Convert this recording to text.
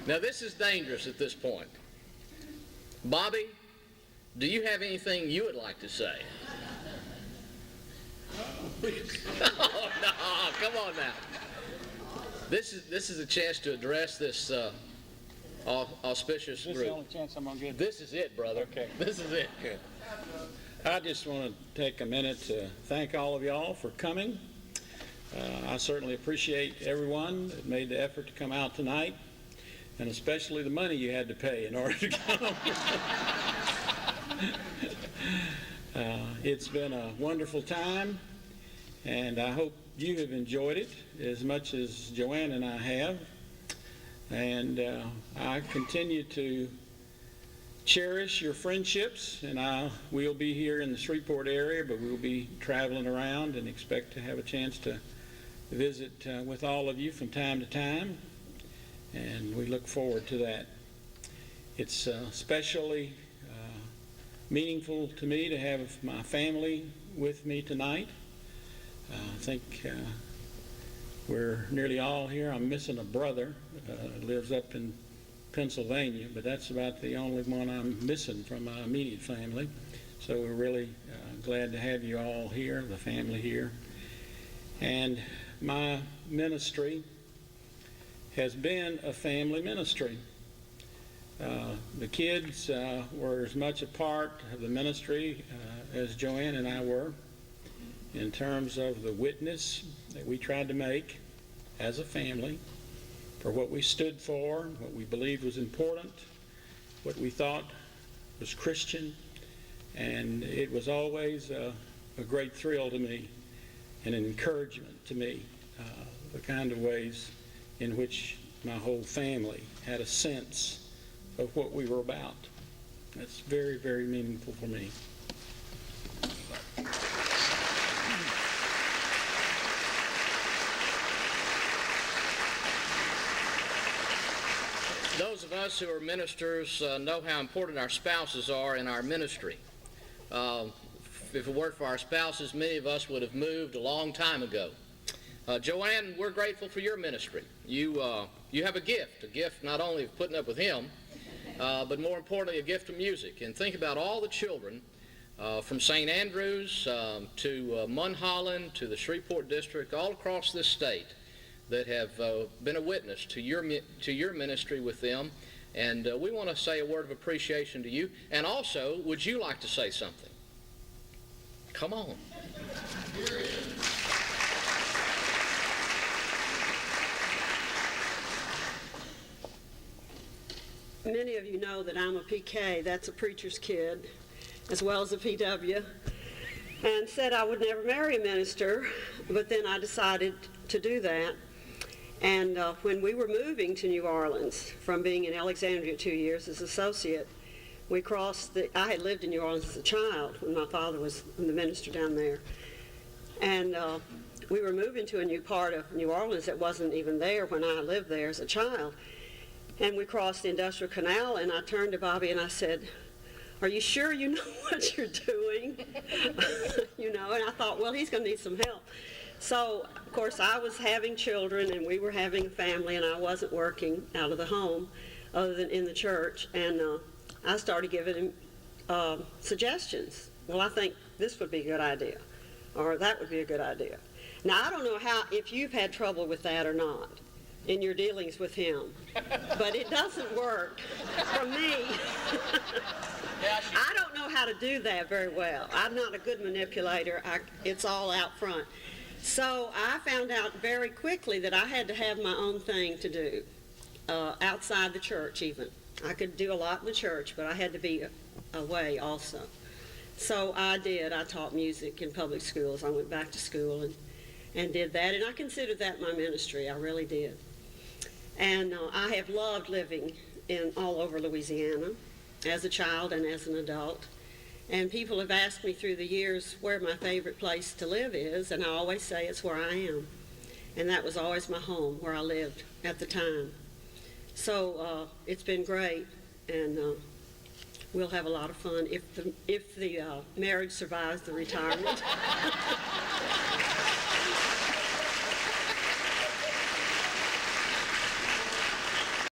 Now, this is dangerous at this point. Bobby, do you have anything you would like to say? Oh, no, come on now. This is a chance to address this auspicious group. This is the only chance I'm going to get. This is it, brother. Okay. This is it. Good. I just want to take a minute to thank all of y'all for coming. I certainly appreciate everyone that made the effort to come out tonight, and especially the money you had to pay in order to come. It's been a wonderful time, and I hope you have enjoyed it as much as Joanne and I have. And I continue to cherish your friendships, and we'll be here in the Shreveport area, but we'll be traveling around and expect to have a chance to visit with all of you from time to time, and we look forward to that. It's especially meaningful to me to have my family with me tonight. I think we're nearly all here. I'm missing a brother lives up in Pennsylvania, but that's about the only one I'm missing from my immediate family. So we're really glad to have you all here, the family here. And my ministry has been a family ministry. The kids were as much a part of the ministry as Joanne and I were, in terms of the witness that we tried to make as a family for what we stood for, what we believed was important, what we thought was Christian. And it was always a great thrill to me and an encouragement to me, the kind of ways in which my whole family had a sense of what we were about. That's very, very meaningful for me. Those of us who are ministers know how important our spouses are in our ministry. If it weren't for our spouses, many of us would have moved a long time ago. Joanne, we're grateful for your ministry. You have a gift not only of putting up with him, but more importantly, a gift of music. And think about all the children from St. Andrews to Munholland to the Shreveport District, all across this state, that have been a witness to your ministry with them. And we want to say a word of appreciation to you. And also, would you like to say something? Come on. Many of you know that I'm a PK, that's a preacher's kid, as well as a PW, and said I would never marry a minister, but then I decided to do that. And when we were moving to New Orleans from being in Alexandria 2 years as associate, we crossed I had lived in New Orleans as a child when my father was the minister down there. And we were moving to a new part of New Orleans that wasn't even there when I lived there as a child. And we crossed the Industrial Canal, and I turned to Bobby and I said, "Are you sure you know what you're doing?" And I thought, well, he's going to need some help. So, of course, I was having children, and we were having a family, and I wasn't working out of the home other than in the church. And I started giving him suggestions. Well, I think this would be a good idea, or that would be a good idea. Now, I don't know if you've had trouble with that or not in your dealings with him, but it doesn't work for me. I don't know how to do that very well. I'm not a good manipulator. It's all out front. So I found out very quickly that I had to have my own thing to do, outside the church even. I could do a lot in the church, but I had to be away also. So I did. I taught music in public schools. I went back to school and did that, and I considered that my ministry. I really did. And I have loved living all over Louisiana as a child and as an adult. And people have asked me through the years where my favorite place to live is, and I always say it's where I am. And that was always my home, where I lived at the time. So it's been great, and we'll have a lot of fun if the marriage survives the retirement.